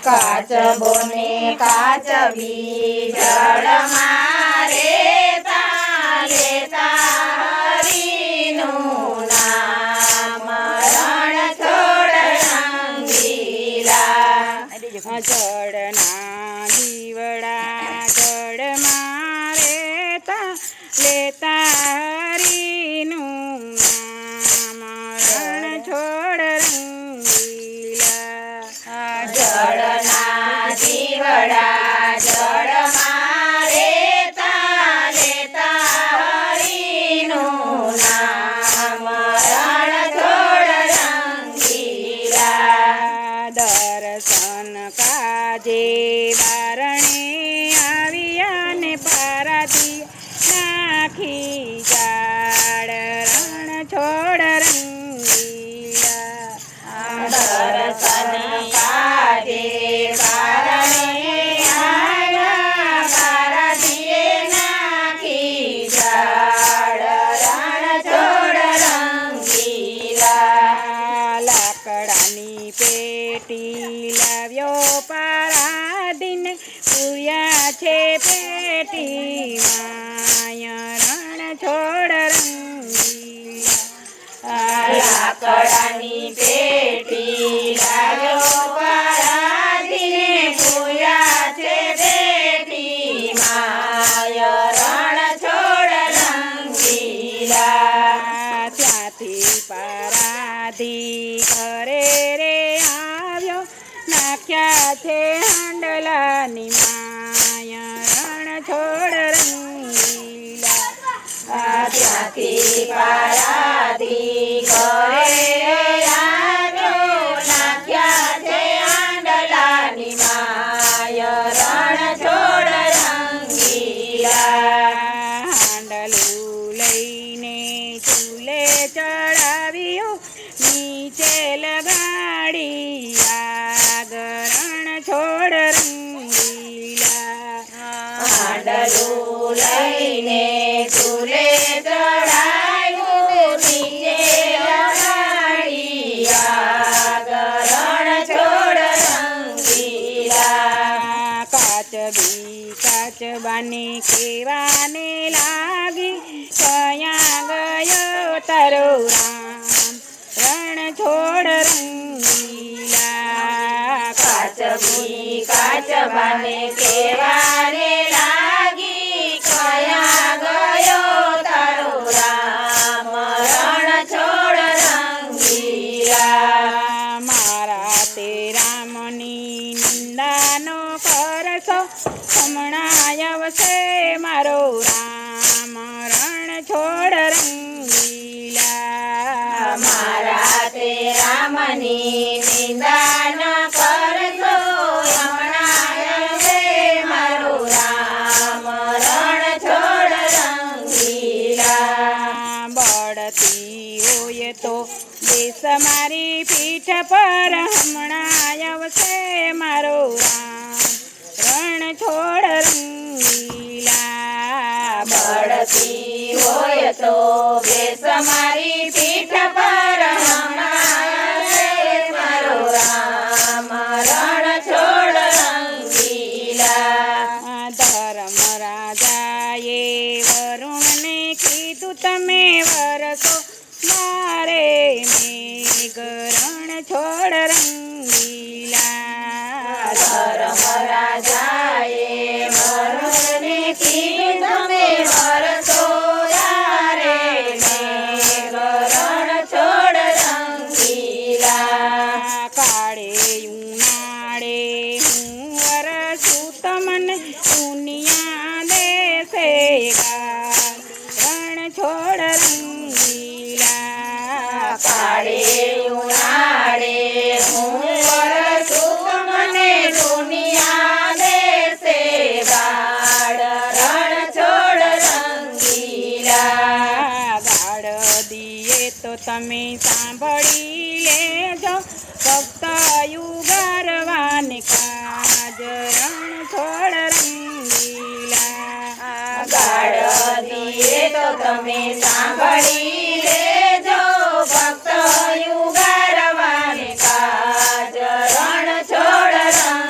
કાચબો ને કાચબી જળમાં રેતા લેતા હરિનું નામ રણછોડ રંગીલા. જળના દીવડા જળમાં રેતા લેતા હરિનું નામ રણછોડ રંગીલા. જળના દીવડા જળમાં રેતા લેતા હરિનું નામ રણછોડ રંગીલા. દર્શન કાજે બારણે આવ્યા ને પારાથી નાખી જાળ રણછોડ રંગીલા. દર્શન કાજે બારણે આવ્યા પારાથીએ નાખી જાળ રણછોડ રંગીલા. લાકડાની પેટી લાવ્યો પારાધીને પૂયા છે પેટી માય રણછોડ રંગીલા. લાકડાની પેટી લાવ્યો પારાધીને પૂયા છે પેટી માય રણછોડ રંગીલા. ત્યાંથી પારાધી ઘરે રે આવ્યો નાખ્યા છે હાંડલાની માય રણછોડ રંગીલા. ત્યાંથી પારાધી ઘરે આવ્યો નાખ્યા છે હાંડલાની માય રણછોડ રંગીલા. હાંડલું લઈને ચૂલે ચડાવ્યું નીચે લગાડી આગ રણછોડ રંગીલા. હાંડલું લઈને ચૂલે ચડાવ્યું નીચે લગાડી આગ રણછોડ રંગીલા. કાચબી કાચબાને કેવાને લાગી કયા ગયો તારો રામ રણછોડ રંગીલા. કાચબી કાચબાને કેવાને લાગી કયા ગયો તારો રામ રણછોડ રંગીલા. મારા તે રામની નિંદાનો કરશો હમણાં આવશે મારો રામ રણછોડ રંગીલા. મારા તે રામની નિંદા ન કરશો હમણાં આવશે મારો રામ રણછોડ રંગીલા. બળતી હોય તો દેશ મારી પીઠ પર હમણાં આવશે મારો રામ રણછોડ રંગીલા. બળતી હોય તો બેસ મારી પીઠ પર હમણાં આવશે મારો રામ રણછોડ રંગીલા. ધર્મ રાજાએ વરુણને કીધું તમે વરસો મારે મેઘ રણછોડ રંગીલા. ધર્મ રાજાએ વરુણને કીધું તમે વરસો યારે મેઘ રણછોડ રંગીલા. કાળે ઉનાળે હું વરસું તમને દુનિયા દેશે ગાળ રણછોડ રંગીલા. કાળે ઉનાળે હું વરસું મને દુનિયા દેશે બાળ રણછોડ રંગીલા. ગાળ દીએ તો તમે સાંભળી લેજો ફક્ત યુગારવાને કાજ રણછોડ રંગીલા. ગાળ દીએ તો તમે સાંભળી લેજો ભક્ત યુગારવાને કાજ રણછોડ રંગીલા.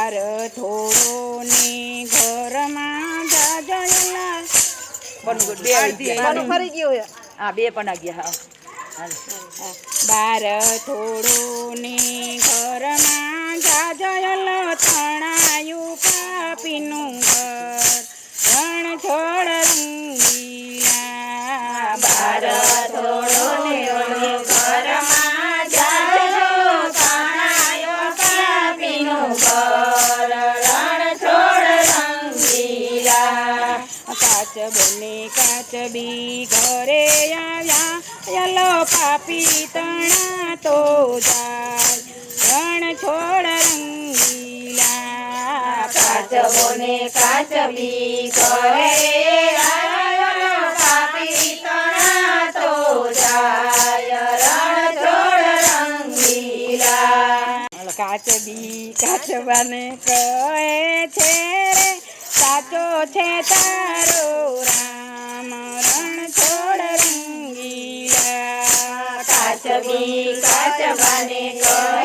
બાર થોડો ને ઘરમાં જાજયલા ફરી ગયું હા 2 પણ ગયા હા બાર થોડો ને ઘરમાં જાજયલ તણાયું પાપીનું ઘર રણ છોડ રંગીલા બાર થોડો ને ઘરમાં જાજો તણાયો પાપીનું ઘર રણ છોડ રંગીલા કાચ બને કાચ બી ઘરે આવ્યા યલો પાપી તણા તો જાય રણ છોડ રંગીલા કાચબોને કાચબી ઘરે આવ્યો પાપી તણા તો જાય રણ છોડ રંગીલા કાચબી કાચબાને કહે છે રે સાચો છે તારો રામ રણ છોડ રંગીલા કાચબી કાચબાને કહે